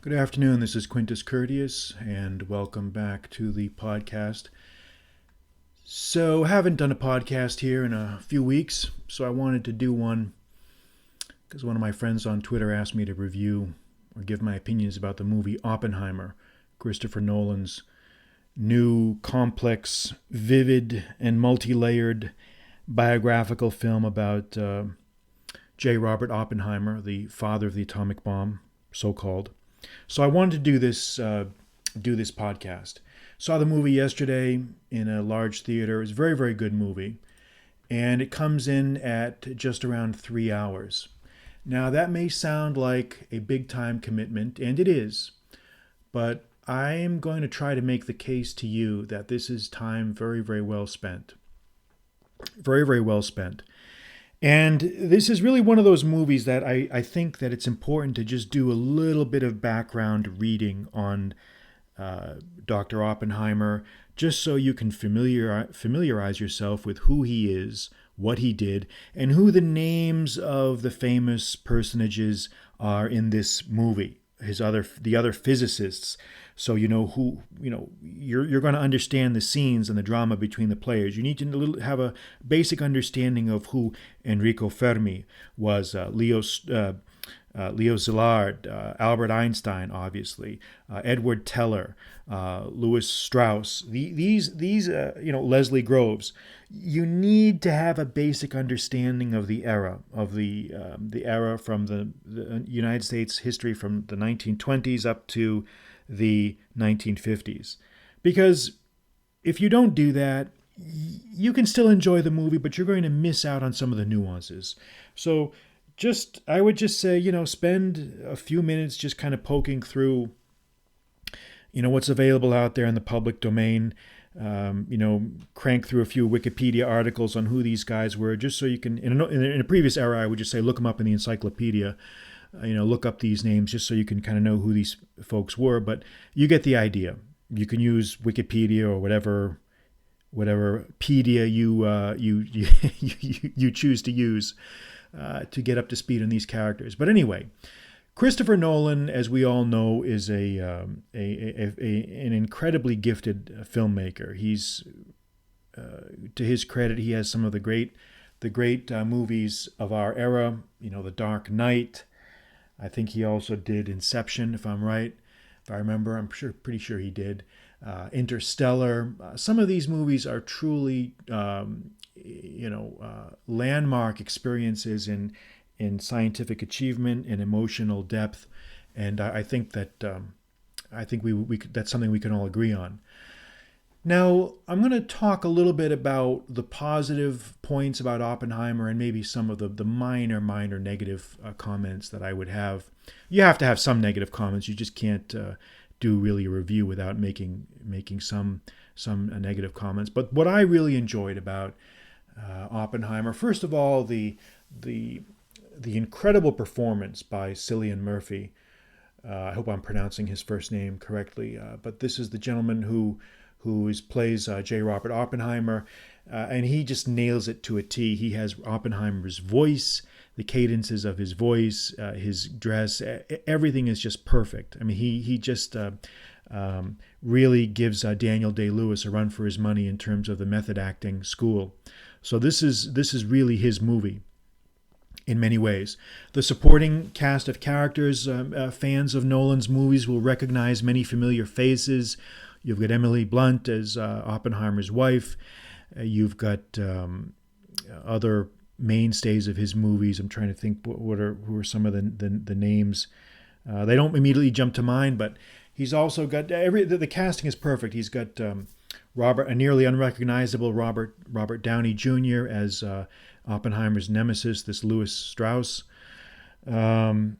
Good afternoon. This is Quintus Curtius, and welcome back to the podcast. So, haven't done a podcast here in a few weeks, so I wanted to do one because one of my friends on Twitter asked me to review or give my opinions about the movie Oppenheimer, Christopher Nolan's new, complex, vivid, and multi-layered biographical film about J. Robert Oppenheimer, the father of the atomic bomb, so-called. So I wanted to do this podcast. Saw the movie yesterday in a large theater. It's a very, very good movie. And it comes in at just around 3 hours. Now, that may sound like a big time commitment, and it is. But I am going to try to make the case to you that this is time very, very well spent. Very, very well spent. And this is really one of those movies that I think that it's important to just do a little bit of background reading on Dr. Oppenheimer, just so you can familiarize yourself with who he is, what he did, and who the names of the famous personages are in this movie. The other physicists, so you know who you're going to understand the scenes and the drama between the players. You need to have a basic understanding of who Enrico Fermi was, Leo Szilard, Albert Einstein, obviously, Edward Teller, Louis Strauss. These Leslie Groves. You need to have a basic understanding of the era from the United States history from the 1920s up to the 1950s, because if you don't do that, you can still enjoy the movie, but you're going to miss out on some of the nuances. So I would just say, spend a few minutes just kind of poking through, what's available out there in the public domain. Crank through a few Wikipedia articles on who these guys were, just so you can, in a previous era, I would just say look them up in the encyclopedia, look up these names just so you can kind of know who these folks were, but you get the idea. You can use Wikipedia or whatever pedia you choose to use to get up to speed on these characters. But anyway, Christopher Nolan, as we all know, is an incredibly gifted filmmaker. He's, to his credit, he has some of the great movies of our era. The Dark Knight. I think he also did Inception, if I'm right, if I remember. I'm pretty sure he did. Interstellar. Some of these movies are truly, landmark experiences in scientific achievement and emotional depth, and I think that that's something we can all agree on. Now, I'm going to talk a little bit about the positive points about Oppenheimer and maybe some of the minor negative comments that I would have. You have to have some negative comments. You just can't do really a review without making some negative comments. But what I really enjoyed about Oppenheimer, first of all, the incredible performance by Cillian Murphy. I hope I'm pronouncing his first name correctly, but this is the gentleman who plays J. Robert Oppenheimer, and he just nails it to a T. He has Oppenheimer's voice, the cadences of his voice, his dress, everything is just perfect. I mean, he just really gives Daniel Day-Lewis a run for his money in terms of the method acting school. So this is really his movie in many ways. The supporting cast of characters, fans of Nolan's movies will recognize many familiar faces. You've got Emily Blunt as Oppenheimer's wife. You've got other mainstays of his movies. I'm trying to think who are some of the names. They don't immediately jump to mind, but he's also got the casting is perfect. He's got a nearly unrecognizable Robert Downey Jr. as Oppenheimer's nemesis, this Louis Strauss. Matt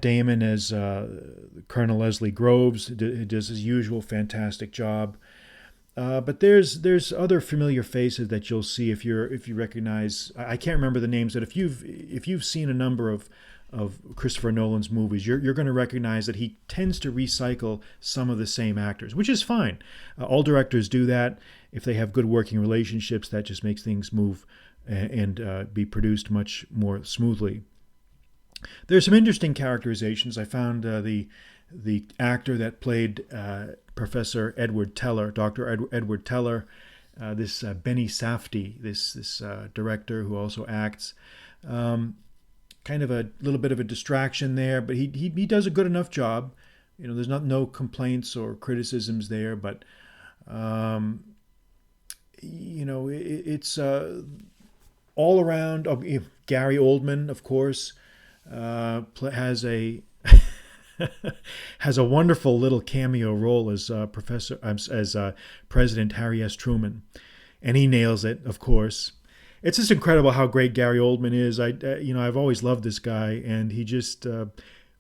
Damon as Colonel Leslie Groves does his usual fantastic job. But there's other familiar faces that you'll see if you recognize. I can't remember the names, but if you've seen a number of Christopher Nolan's movies, you're going to recognize that he tends to recycle some of the same actors, which is fine. All directors do that. If they have good working relationships, that just makes things move and be produced much more smoothly. There's some interesting characterizations. I found the actor that played Professor Edward Teller, Edward Teller, this Benny Safdie, this director who also acts. Kind of a little bit of a distraction there, but he does a good enough job. There's no complaints or criticisms there, but it's all around. Oh, Gary Oldman, of course, has a has a wonderful little cameo role as President Harry S. Truman, and he nails it, of course. It's just incredible how great Gary Oldman is. I've always loved this guy, and he just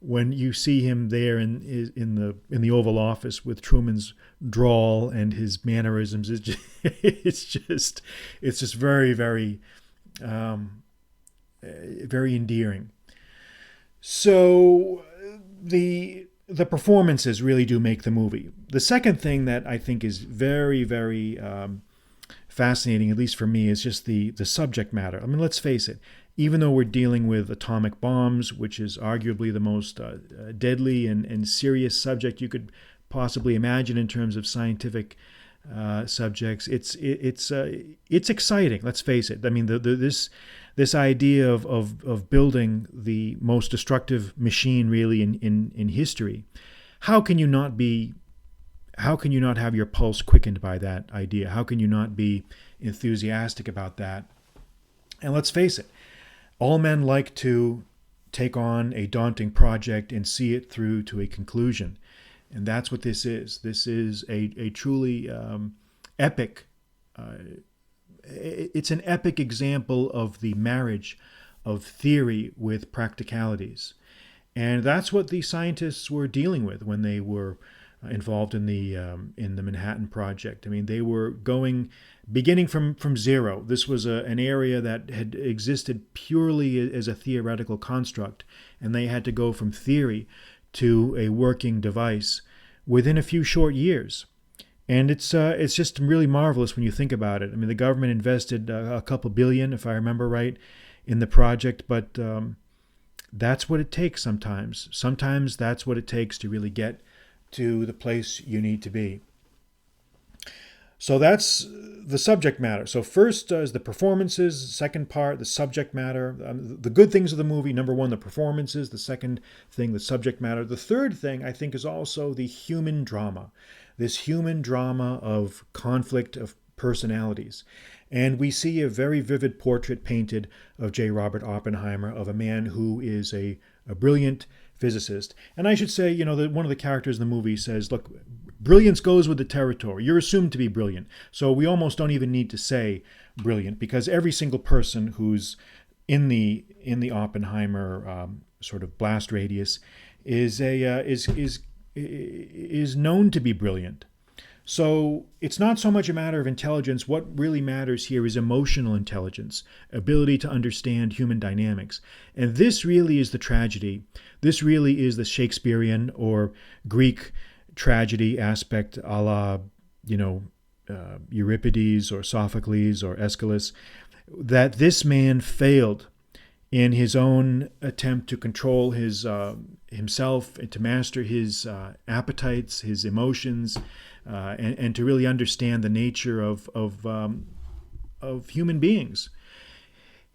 when you see him there in the Oval Office with Truman's drawl and his mannerisms, it's just very, very very endearing. So the performances really do make the movie. The second thing that I think is very, very fascinating, at least for me, is just the subject matter. I mean, let's face it. Even though we're dealing with atomic bombs, which is arguably the most deadly and serious subject you could possibly imagine in terms of scientific subjects, it's exciting. Let's face it. I mean, this idea of building the most destructive machine really in history. How can you not have your pulse quickened by that idea? How can you not be enthusiastic about that? And let's face it, all men like to take on a daunting project and see it through to a conclusion. And that's what this is. This is a truly epic, it's an epic example of the marriage of theory with practicalities. And that's what the scientists were dealing with when they were involved in the Manhattan Project. I mean, they were beginning from zero. This was an area that had existed purely as a theoretical construct, and they had to go from theory to a working device within a few short years. And it's just really marvelous when you think about it. I mean, the government invested a couple billion, if I remember right, in the project, but that's what it takes sometimes. Sometimes that's what it takes to really get to the place you need to be. So that's the subject matter. So first is the performances. Second part, the subject matter. The good things of the movie, number one, the performances. The second thing, the subject matter. The third thing, I think, is also the human drama. This human drama of conflict of personalities. And we see a very vivid portrait painted of J. Robert Oppenheimer, of a man who is a brilliant physicist. And I should say, that one of the characters in the movie says, look, brilliance goes with the territory. You're assumed to be brilliant. So we almost don't even need to say brilliant, because every single person who's in the Oppenheimer sort of blast radius is known to be brilliant. So it's not so much a matter of intelligence. What really matters here is emotional intelligence, ability to understand human dynamics. And this really is the tragedy. This really is the Shakespearean or Greek tragedy aspect, a la, Euripides or Sophocles or Aeschylus, that this man failed in his own attempt to control himself and to master his appetites, his emotions, and to really understand the nature of human beings.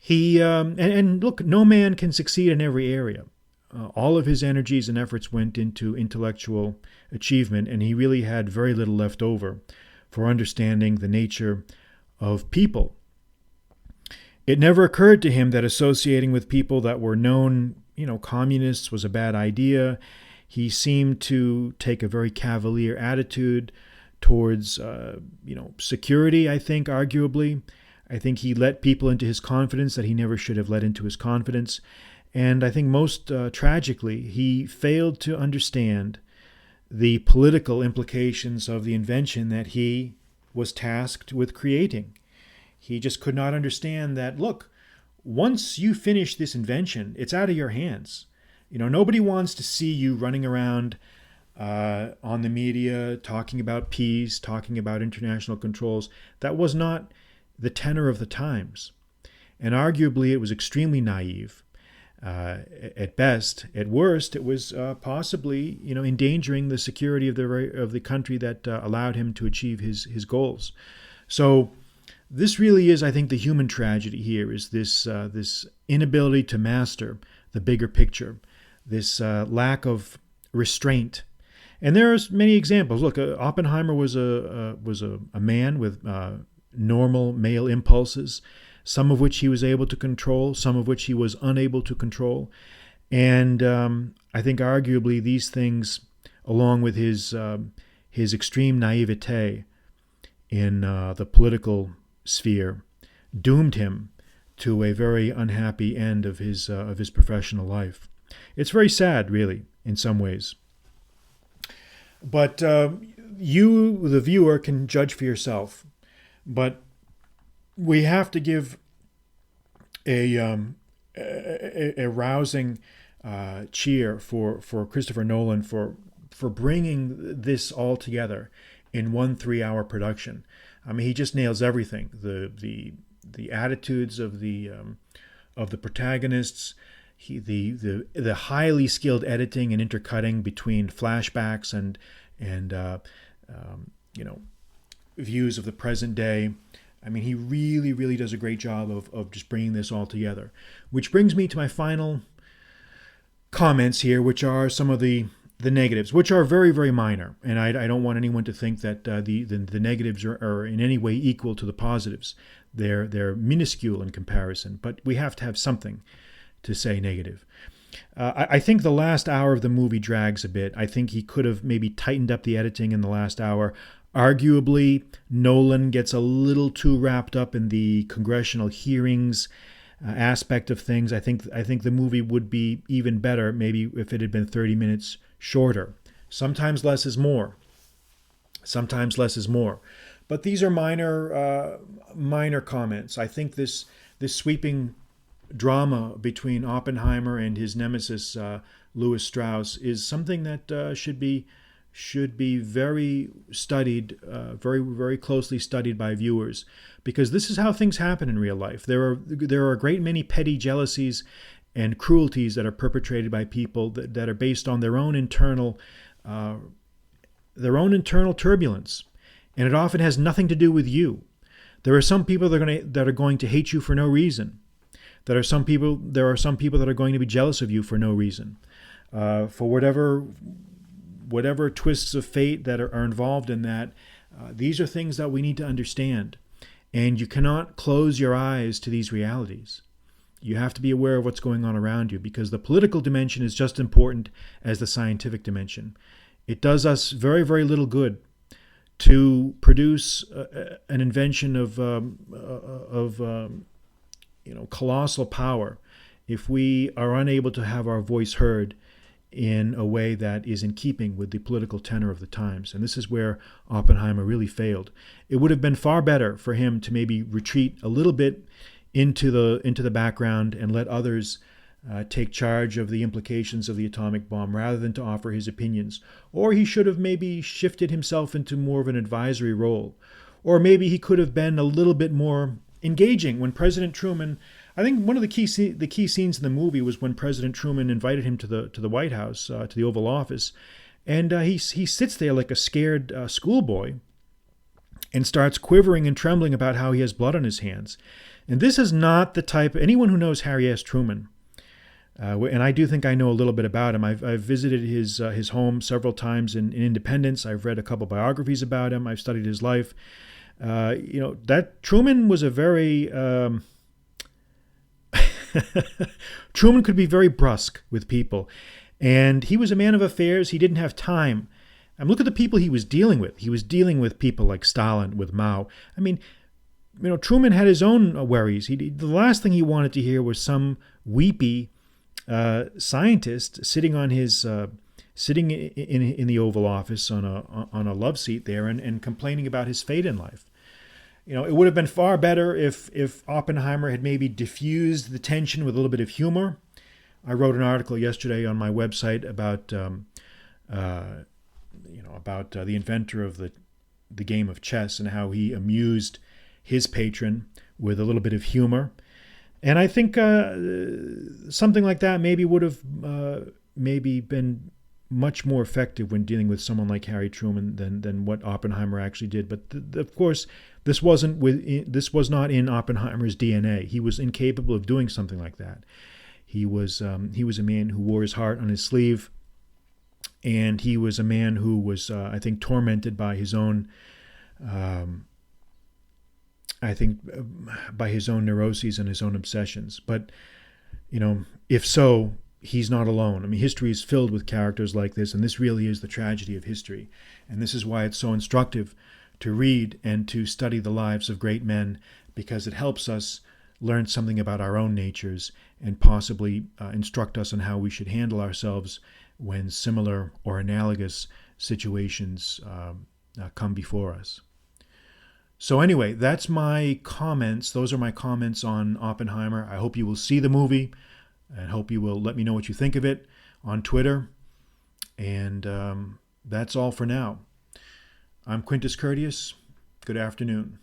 And look, no man can succeed in every area. All of his energies and efforts went into intellectual achievement, and he really had very little left over for understanding the nature of people. It never occurred to him that associating with people that were known, communists was a bad idea. He seemed to take a very cavalier attitude towards, security, I think, arguably. I think he let people into his confidence that he never should have let into his confidence. And I think most tragically, he failed to understand the political implications of the invention that he was tasked with creating. He just could not understand that, look, once you finish this invention, it's out of your hands. Nobody wants to see you running around on the media talking about peace, talking about international controls. That was not the tenor of the times. And arguably, it was extremely naive. At best. At worst, it was possibly, endangering the security of the country that allowed him to achieve his goals. So this really is, I think, the human tragedy here is this inability to master the bigger picture, this lack of restraint. And there are many examples. Look, Oppenheimer was a man with normal male impulses, some of which he was able to control, some of which he was unable to control. And I think arguably these things, along with his extreme naivete in the political sphere, doomed him to a very unhappy end of his professional life. It's very sad, really, in some ways. But you, the viewer, can judge for yourself. But we have to give a rousing cheer for Christopher Nolan for bringing this all together in one 3-hour production. I mean, he just nails everything. The attitudes of the protagonists, the highly skilled editing and intercutting between flashbacks and views of the present day. I mean, he really, really does a great job of just bringing this all together. Which brings me to my final comments here, which are some of the negatives, which are very, very minor. And I don't want anyone to think that the negatives are in any way equal to the positives. They're minuscule in comparison, but we have to have something to say negative. I think the last hour of the movie drags a bit. I think he could have maybe tightened up the editing in the last hour. Arguably, Nolan gets a little too wrapped up in the congressional hearings aspect of things. I think the movie would be even better maybe if it had been 30 minutes shorter. Sometimes less is more. Sometimes less is more. But these are minor comments. I think this sweeping drama between Oppenheimer and his nemesis Lewis Strauss is something that should be very studied, very, very closely studied by viewers, because this is how things happen in real life. There are a great many petty jealousies and cruelties that are perpetrated by people that are based on their own internal turbulence, and it often has nothing to do with you. There are some people that are going to hate you for no reason. There are some people that are going to be jealous of you for no reason, for whatever twists of fate that are involved in that. These are things that we need to understand, and you cannot close your eyes to these realities. You have to be aware of what's going on around you, because the political dimension is just as important as the scientific dimension. It does us very, very little good to produce an invention of colossal power if we are unable to have our voice heard in a way that is in keeping with the political tenor of the times. And this is where Oppenheimer really failed. It would have been far better for him to maybe retreat a little bit into the background and let others take charge of the implications of the atomic bomb rather than to offer his opinions. Or he should have maybe shifted himself into more of an advisory role. Or maybe he could have been a little bit more engaging when President Truman, I think one of the key scenes in the movie was when President Truman invited him to the White House, to the Oval Office, and he sits there like a scared schoolboy and starts quivering and trembling about how he has blood on his hands. And this is not the type, anyone who knows Harry S. Truman, and I do think I know a little bit about him. I've visited his home several times in Independence. I've read a couple biographies about him. I've studied his life. That Truman was a very Truman could be very brusque with people, and he was a man of affairs. He didn't have time. Look at the people he was dealing with. He was dealing with people like Stalin, with Mao. I mean, Truman had his own worries. The last thing he wanted to hear was some weepy scientist sitting on his sitting in the Oval Office on a love seat there and complaining about his fate in life. It would have been far better if Oppenheimer had maybe diffused the tension with a little bit of humor. I wrote an article yesterday on my website about the inventor of the game of chess and how he amused his patron with a little bit of humor. And I think something like that maybe would have maybe been much more effective when dealing with someone like Harry Truman than what Oppenheimer actually did. But of course, this was not in Oppenheimer's DNA. He was incapable of doing something like that. He was a man who wore his heart on his sleeve, and he was a man who was, I think, tormented by his own. I think by his own neuroses and his own obsessions. But, if so, he's not alone. I mean, history is filled with characters like this, and this really is the tragedy of history. And this is why it's so instructive to read and to study the lives of great men, because it helps us learn something about our own natures and possibly instruct us on how we should handle ourselves when similar or analogous situations come before us. So anyway, that's my comments. Those are my comments on Oppenheimer. I hope you will see the movie, and hope you will let me know what you think of it on Twitter. And that's all for now. I'm Quintus Curtius. Good afternoon.